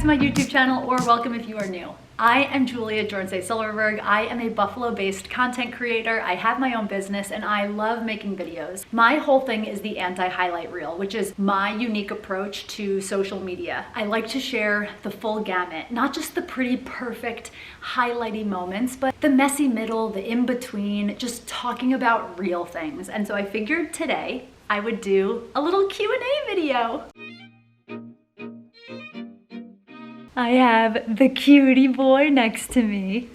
to my YouTube channel, or welcome if you are new. I am Julia Jornsay-Silverberg. I am a Buffalo-based content creator. I have my own business and I love making videos. My whole thing is the anti-highlight reel, which is my unique approach to social media. I like to share the full gamut, not just the pretty, perfect, highlighty moments, but the messy middle, the in-between, just talking about real things. And so I figured today I would do a little Q&A video. I have the cutie boy next to me.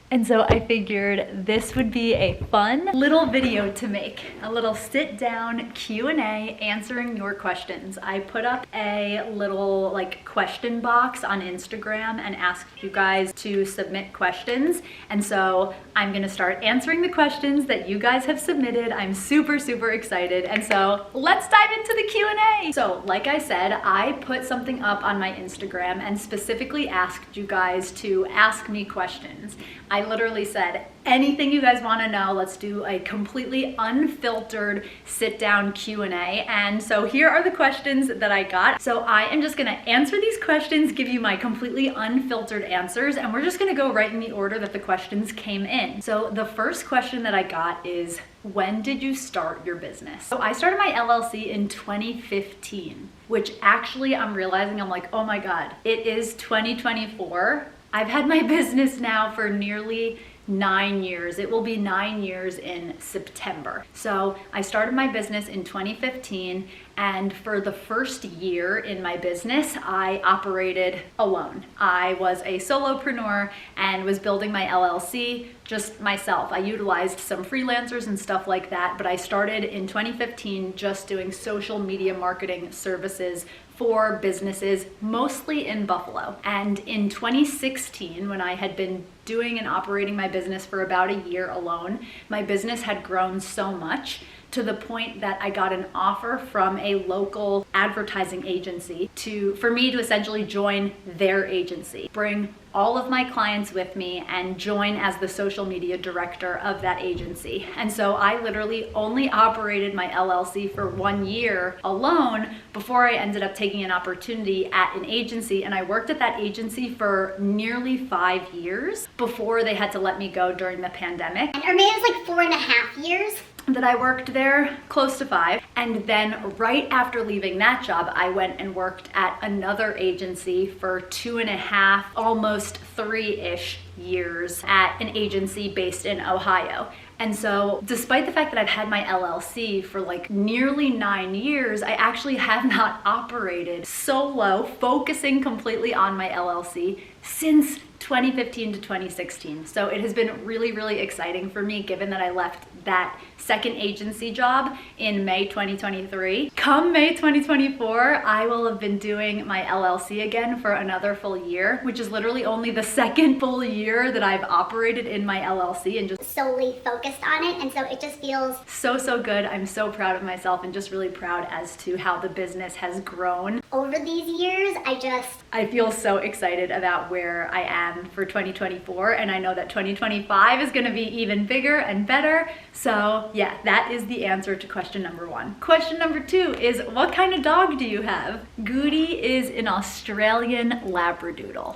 And so I figured this would be a fun little video to make. A little sit down Q&A answering your questions. I put up a little question box on Instagram and asked you guys to submit questions. And so I'm gonna start answering the questions that you guys have submitted. I'm super, super excited. And so let's dive into the Q&A. So like I said, I put something up on my Instagram and specifically asked you guys to ask me questions. I literally said, anything you guys want to know, let's do a completely unfiltered sit down Q&A. And so here are the questions that I got. So I am just going to answer these questions, give you my completely unfiltered answers, and we're just going to go right in the order that the questions came in. So the first question that I got is, when did you start your business? So I started my LLC in 2015, which actually I'm realizing, I'm like, oh my God, it is 2024. I've had my business now for nearly 9 years. It will be 9 years in September. So I started my business in 2015, and for the first year in my business, I operated alone. I was a solopreneur and was building my LLC just myself. I utilized some freelancers and stuff like that, but I started in 2015 just doing social media marketing services for businesses, mostly in Buffalo. And in 2016, when I had been doing and operating my business for about a year alone, my business had grown so much to the point that I got an offer from a local advertising agency for me to essentially join their agency, bring all of my clients with me and join as the social media director of that agency. And so I literally only operated my LLC for 1 year alone before I ended up taking an opportunity at an agency. And I worked at that agency for nearly 5 years before they had to let me go during the pandemic. Or maybe it was like 4.5 years. That I worked there, close to 5. And then right after leaving that job, I went and worked at another agency for 2.5, almost 3-ish years at an agency based in Ohio. And so despite the fact that I've had my LLC for nearly 9 years, I actually have not operated solo, focusing completely on my LLC since 2015 to 2016. So it has been really, really exciting for me, given that I left that second agency job in May 2023. Come May 2024, I will have been doing my LLC again for another full year, which is literally only the second full year that I've operated in my LLC and just solely focused on it. And so it just feels so good. I'm so proud of myself and just really proud as to how the business has grown over these years. I feel so excited about where I am for 2024, and I know that 2025 is going to be even bigger and better. So yeah, that is the answer to question number 1. Question number 2 is, what kind of dog do you have? Goody is an Australian Labradoodle.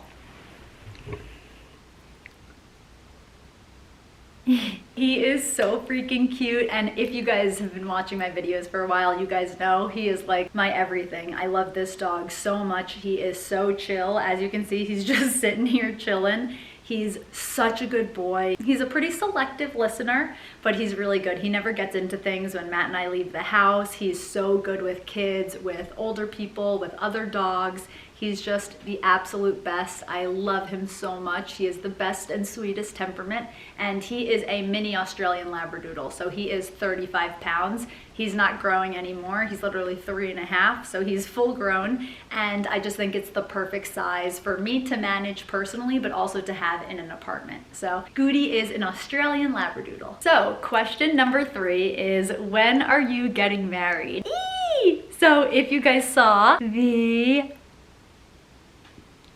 He is so freaking cute, and if you guys have been watching my videos for a while, you guys know he is like my everything. I love this dog so much. He is so chill. As you can see, he's just sitting here chilling. He's such a good boy. He's a pretty selective listener, but he's really good. He never gets into things when Matt and I leave the house. He's so good with kids, with older people, with other dogs. He's just the absolute best. I love him so much. He is the best and sweetest temperament, and he is a mini Australian Labradoodle. So he is 35 pounds. He's not growing anymore. He's literally 3.5, so he's full grown, and I just think it's the perfect size for me to manage personally, but also to have in an apartment. So Goody is an Australian Labradoodle. So question number 3 is, when are you getting married? Eee! So if you guys saw the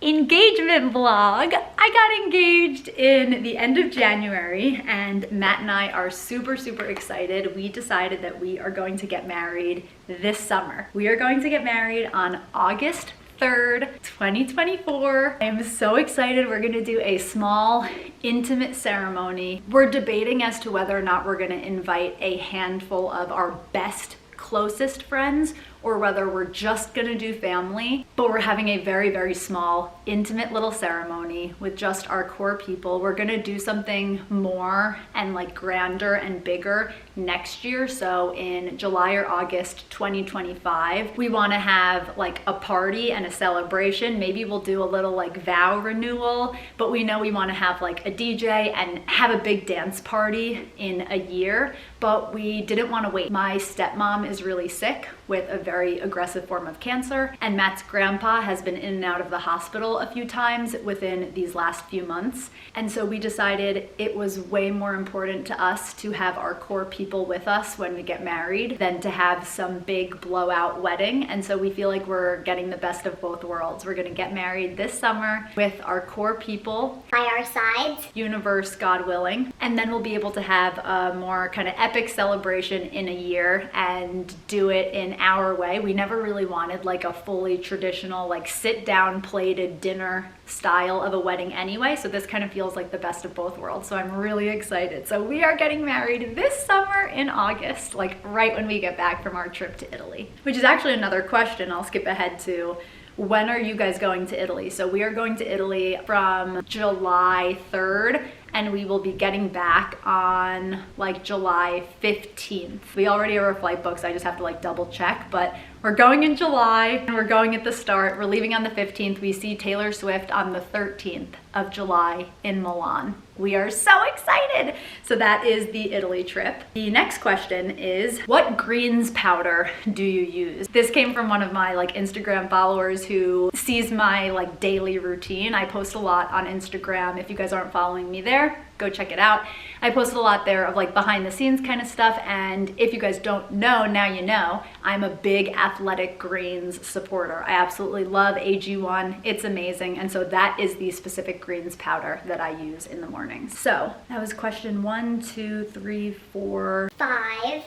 engagement vlog, I got engaged in the end of January, and Matt and I are super excited. We decided that we are going to get married this summer. We are going to get married on August 3rd, 2024. I am so excited. We're gonna do a small, intimate ceremony. We're debating as to whether or not we're gonna invite a handful of our best, closest friends, or whether we're just gonna do family, but we're having a very, very small, intimate little ceremony with just our core people. We're gonna do something more and like grander and bigger next year. So in July or August 2025, we wanna have like a party and a celebration. Maybe we'll do a little like vow renewal, but we know we wanna have like a DJ and have a big dance party in a year, but we didn't wanna wait. My stepmom is really sick with a very aggressive form of cancer, and Matt's grandpa has been in and out of the hospital a few times within these last few months. And so we decided it was way more important to us to have our core people with us when we get married than to have some big blowout wedding. And so we feel like we're getting the best of both worlds. We're gonna get married this summer with our core people by our sides, universe, God willing, and then we'll be able to have a more kind of epic celebration in a year and do it in our way. We never really wanted like a fully traditional, like sit down plated dinner style of a wedding anyway. So this kind of feels like the best of both worlds. So I'm really excited. So we are getting married this summer in August, like right when we get back from our trip to Italy, which is actually another question I'll skip ahead to. When are you guys going to Italy? So we are going to Italy from July 3rd, and we will be getting back on like July 15th. We already have our flight books. I just have to like double check, but we're going in July and we're going at the start. We're leaving on the 15th. We see Taylor Swift on the 13th of July in Milan. We are so excited. So that is the Italy trip. The next question is, what greens powder do you use? This came from one of my like Instagram followers who sees my like daily routine. I post a lot on Instagram. If you guys aren't following me there, go check it out. I posted a lot there of like behind the scenes kind of stuff, and if you guys don't know, now you know, I'm a big Athletic Greens supporter. I absolutely love AG1. It's amazing, and so that is the specific greens powder that I use in the mornings. So that was question 1, 2, 3, 4, 5, I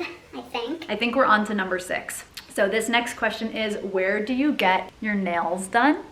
think. I think we're on to number 6. So this next question is, where do you get your nails done?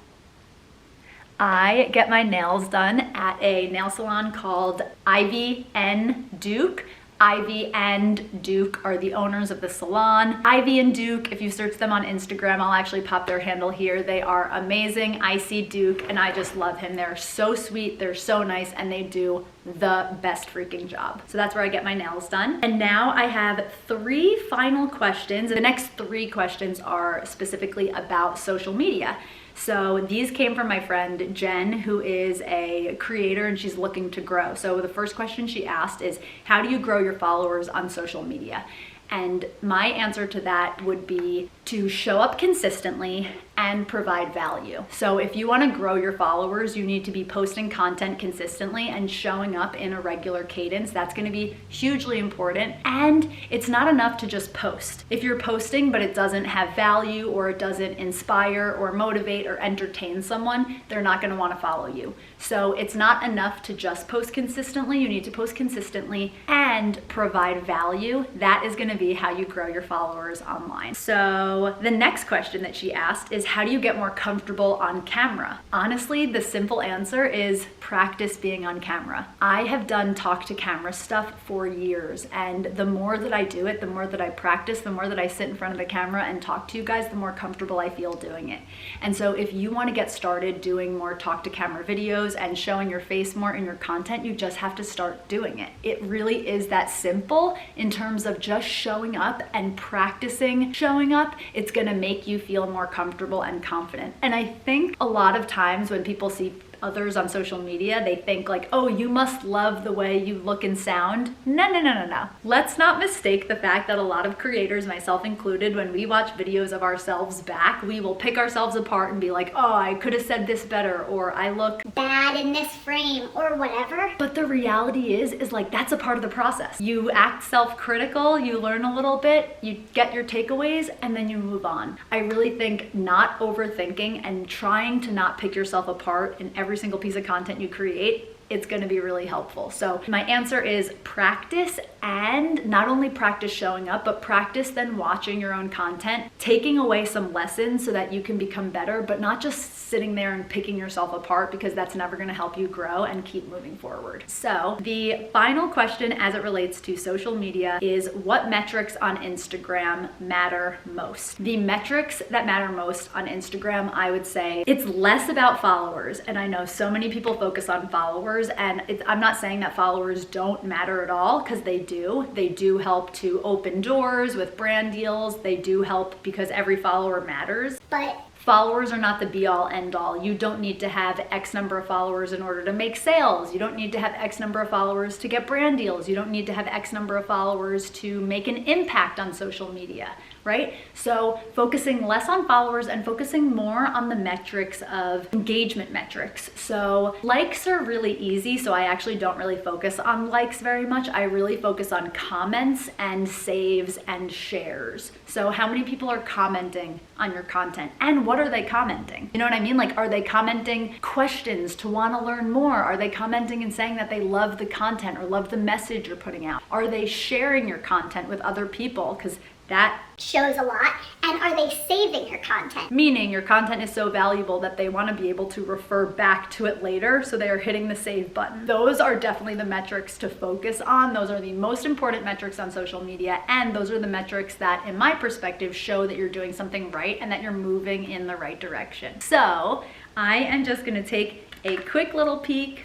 I get my nails done at a nail salon called Ivy and Duke. Ivy and Duke are the owners of the salon. Ivy and Duke, if you search them on Instagram, I'll actually pop their handle here. They are amazing. I see Duke and I just love him. They're so sweet, they're so nice, and they do the best freaking job. So that's where I get my nails done. And now I have 3 final questions. The next 3 questions are specifically about social media. So these came from my friend Jen, who is a creator and she's looking to grow. So the first question she asked is, how do you grow your followers on social media? And my answer to that would be to show up consistently and provide value. So if you want to grow your followers, you need to be posting content consistently and showing up in a regular cadence. That's going to be hugely important. And it's not enough to just post. If you're posting but it doesn't have value, or it doesn't inspire or motivate or entertain someone, they're not going to want to follow you. So it's not enough to just post consistently. You need to post consistently and provide value. That is going to be how you grow your followers online. So the next question that she asked is, how do you get more comfortable on camera? Honestly, the simple answer is practice being on camera. I have done talk to camera stuff for years, and the more that I do it, the more that I practice, the more that I sit in front of the camera and talk to you guys, the more comfortable I feel doing it. And so if you want to get started doing more talk to camera videos and showing your face more in your content, you just have to start doing it. It really is that simple in terms of just showing up and practicing showing up. It's gonna make you feel more comfortable and confident. And I think a lot of times when people see others on social media, they think like, oh, you must love the way you look and sound. No. Let's not mistake the fact that a lot of creators, myself included, when we watch videos of ourselves back, we will pick ourselves apart and be like, oh, I could have said this better, or I look bad in this frame, or whatever. But the reality is like, that's a part of the process. You act self-critical, you learn a little bit, you get your takeaways, and then you move on. I really think not overthinking and trying to not pick yourself apart in every single piece of content you create it's going to be really helpful. So my answer is practice, and not only practice showing up, but practice then watching your own content, taking away some lessons so that you can become better, but not just sitting there and picking yourself apart, because that's never going to help you grow and keep moving forward. So the final question as it relates to social media is, what metrics on Instagram matter most? The metrics that matter most on Instagram, I would say it's less about followers. And I know so many people focus on followers, and I'm not saying that followers don't matter at all, because they do. They do help to open doors with brand deals. They do help because every follower matters. But followers are not the be all end all. You don't need to have X number of followers in order to make sales. You don't need to have X number of followers to get brand deals. You don't need to have X number of followers to make an impact on social media, right? So focusing less on followers and focusing more on the metrics of engagement metrics. So likes are really easy, so I actually don't really focus on likes very much. I really focus on comments and saves and shares. So how many people are commenting on your content, and what are they commenting? You know what I mean? Like, are they commenting questions to want to learn more? Are they commenting and saying that they love the content or love the message you're putting out? Are they sharing your content with other people? Because that shows a lot. And are they saving your content? Meaning your content is so valuable that they want to be able to refer back to it later, so they are hitting the save button. Those are definitely the metrics to focus on. Those are the most important metrics on social media, and those are the metrics that, in my perspective, show that you're doing something right and that you're moving in the right direction. So I am just going to take a quick little peek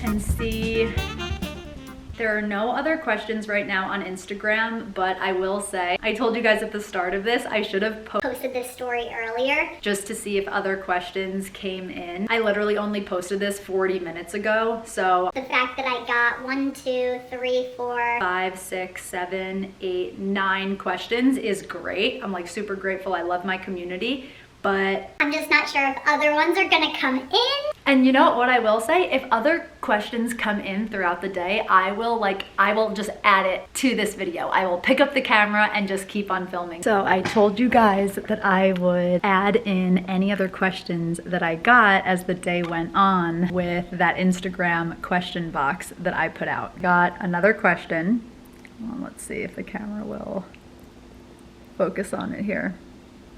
and see. There are no other questions right now on Instagram, but I will say, I told you guys at the start of this, I should have Posted this story earlier. just to see if other questions came in. I literally only posted this 40 minutes ago, so The fact that I got 1, 2, 3, 4. 5, 6, 7, 8, 9 questions is great. I'm like super grateful. I love my community, but I'm just not sure if other ones are gonna come in. and you know what I will say? If other questions come in throughout the day, I will just add it to this video. I will pick up the camera and just keep on filming. So I told you guys that I would add in any other questions that I got as the day went on with that Instagram question box that I put out. Got another question. Well, let's see if the camera will focus on it here.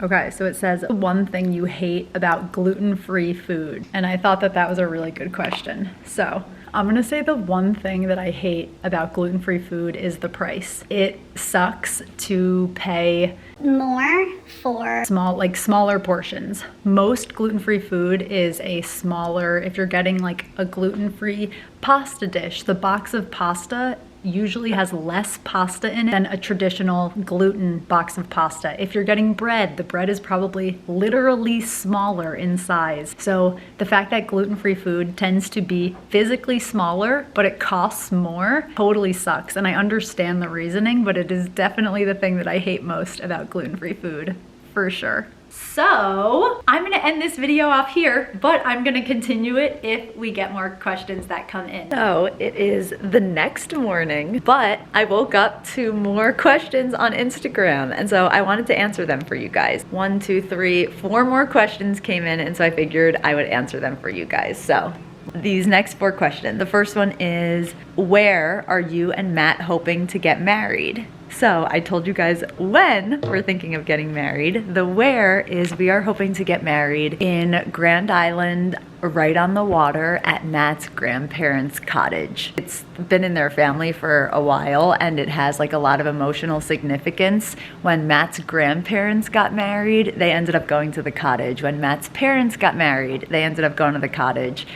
Okay, so it says, one thing you hate about gluten-free food. And I thought that that was a really good question. So I'm gonna say the one thing that I hate about gluten-free food is the price. It sucks to pay More for smaller portions. Most gluten-free food is a smaller, if you're getting like a gluten-free pasta dish, the box of pasta usually has less pasta in it than a traditional gluten box of pasta. If you're getting bread, the bread is probably literally smaller in size. So the fact that gluten-free food tends to be physically smaller, but it costs more, totally sucks. And I understand the reasoning, but it is definitely the thing that I hate most about gluten-free food, for sure. So I'm gonna end this video off here, but I'm gonna continue it if we get more questions that come in. So it is the next morning, but I woke up to more questions on Instagram, and so I wanted to answer them for you guys. 1, 2, 3, 4 more questions came in, and so I figured I would answer them for you guys. So these next 4 questions. The first one is, where are you and Matt hoping to get married? So I told you guys when we're thinking of getting married. The where is, we are hoping to get married in Grand Island, right on the water at Matt's grandparents' cottage. It's been in their family for a while, and it has like a lot of emotional significance. When Matt's grandparents got married, they ended up going to the cottage. When Matt's parents got married, they ended up going to the cottage.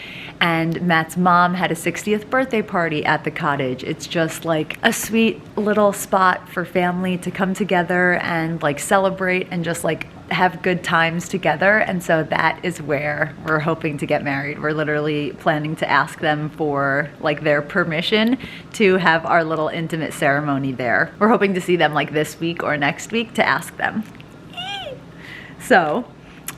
And Matt's mom had a 60th birthday party at the cottage. It's just like a sweet little spot for family to come together and like celebrate and just like have good times together. And so that is where we're hoping to get married. We're literally planning to ask them for like their permission to have our little intimate ceremony there. We're hoping to see them like this week or next week to ask them. So,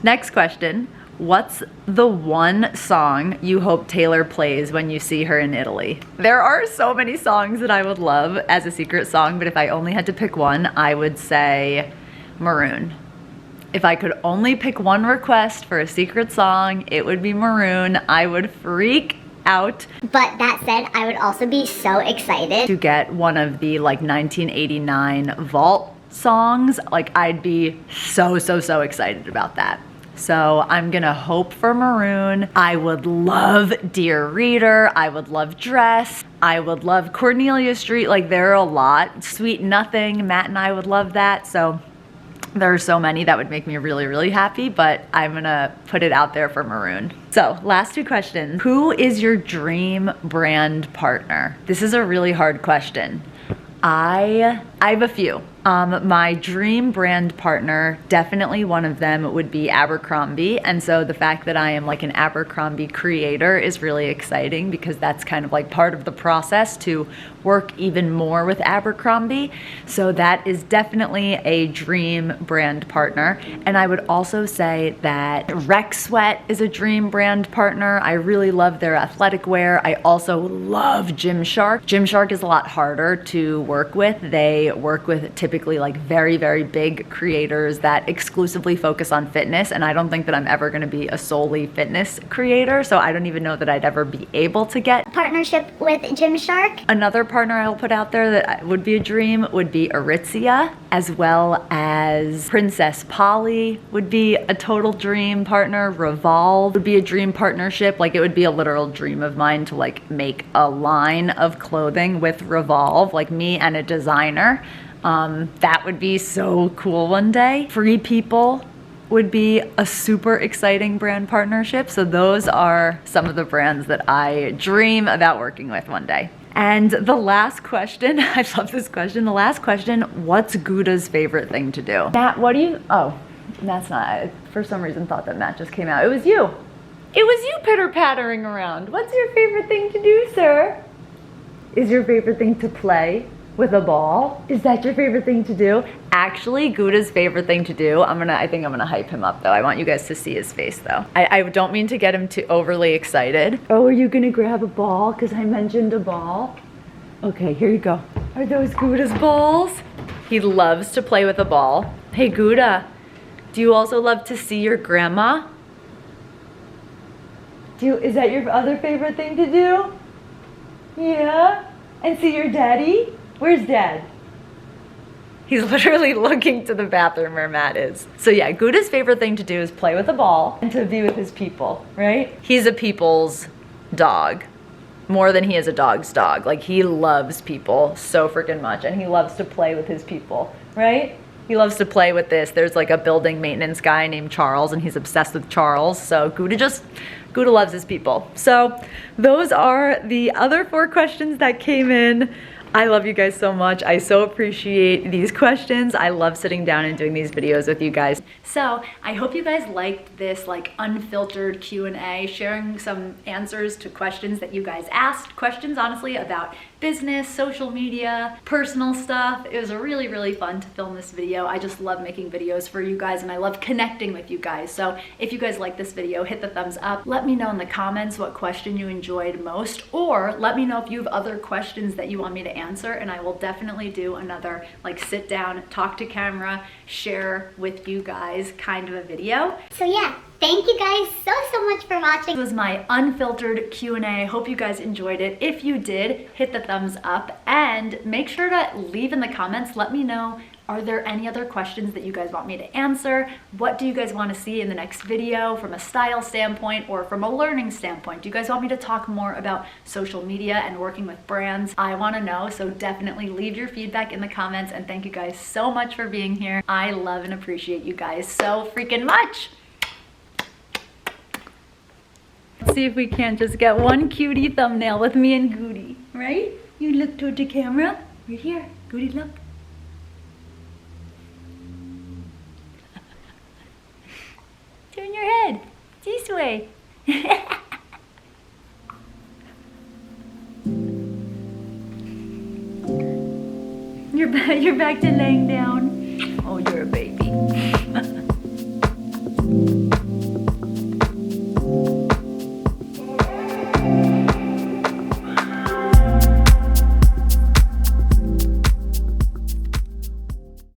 next question. What's the one song you hope Taylor plays when you see her in Italy? There are so many songs that I would love as a secret song, but if I only had to pick one, I would say Maroon. If I could only pick one request for a secret song, it would be Maroon. I would freak out. But that said, I would also be so excited to get one of the like 1989 Vault songs. Like I'd be so excited about that. So I'm gonna hope for Maroon. I would love Dear Reader. I would love Dress. I would love Cornelia Street. Like there are a lot. Sweet Nothing, Matt and I would love that. So there are so many that would make me really happy, but I'm gonna put it out there for Maroon. So last two questions. Who is your dream brand partner? This is a really hard question. I have a few. My dream brand partner, definitely one of them would be Abercrombie. And so the fact that I am like an Abercrombie creator is really exciting because that's kind of like part of the process to work even more with Abercrombie. So that is definitely a dream brand partner. And I would also say that Rec Sweat is a dream brand partner. I really love their athletic wear. I also love Gymshark. Gymshark is a lot harder to work with. They work with typically like very big creators that exclusively focus on fitness, and I don't think that I'm ever going to be a solely fitness creator, so I don't even know that I'd ever be able to get partnership with Gymshark. Another partner I'll put out there that would be a dream would be Aritzia, as well as Princess Polly would be a total dream partner. Revolve would be a dream partnership. Like it would be a literal dream of mine to like make a line of clothing with Revolve, like me and a designer. That would be so cool one day. Free People would be a super exciting brand partnership. So those are some of the brands that I dream about working with one day. And the last question, I love this question. The last question, what's Gouda's favorite thing to do? Matt, what do you, oh, that's not, I for some reason thought that Matt just came out. It was you. It was you pitter-pattering around. What's your favorite thing to do, sir? Is your favorite thing to play with a ball? Is that your favorite thing to do? Actually, Gouda's favorite thing to do, I think I'm gonna hype him up though. I want you guys to see his face though. I don't mean to get him too overly excited. Oh, are you gonna grab a ball? Because I mentioned a ball. Okay, here you go. Are those Gouda's balls? He loves to play with a ball. Hey Gouda, do you also love to see your grandma? Is that your other favorite thing to do? Yeah? And see your daddy? Where's Dad? He's literally looking to the bathroom where Matt is. So yeah, Gouda's favorite thing to do is play with a ball and to be with his people, right? He's a people's dog, more than he is a dog's dog. Like he loves people so freaking much, and he loves to play with his people, right? He loves to play with this. There's like a building maintenance guy named Charles, and he's obsessed with Charles. So Gouda loves his people. So those are the other 4 questions that came in. I love you guys so much. I so appreciate these questions. I love sitting down and doing these videos with you guys. So I hope you guys liked this like unfiltered Q&A, sharing some answers to questions that you guys asked. Questions honestly about business, social media, personal stuff. It was really fun to film this video. I just love making videos for you guys, and I love connecting with you guys. So if you guys like this video, hit the thumbs up. Let me know in the comments what question you enjoyed most, or let me know if you have other questions that you want me to answer, and I will definitely do another like sit down, talk to camera, share with you guys kind of a video. So yeah, thank you guys so much for watching. This was my unfiltered Q&A. Hope you guys enjoyed it. If you did, hit the thumbs up and make sure to leave in the comments. Let me know, are there any other questions that you guys want me to answer? What do you guys want to see in the next video from a style standpoint or from a learning standpoint? Do you guys want me to talk more about social media and working with brands? I want to know, so definitely leave your feedback in the comments, and thank you guys so much for being here. I love and appreciate you guys so freaking much. Let's see if we can't just get one cutie thumbnail with me and Goody, right? You look toward the camera. Right here. Goody, look. Turn your head. This way. You're back to laying down. Oh, you're a baby.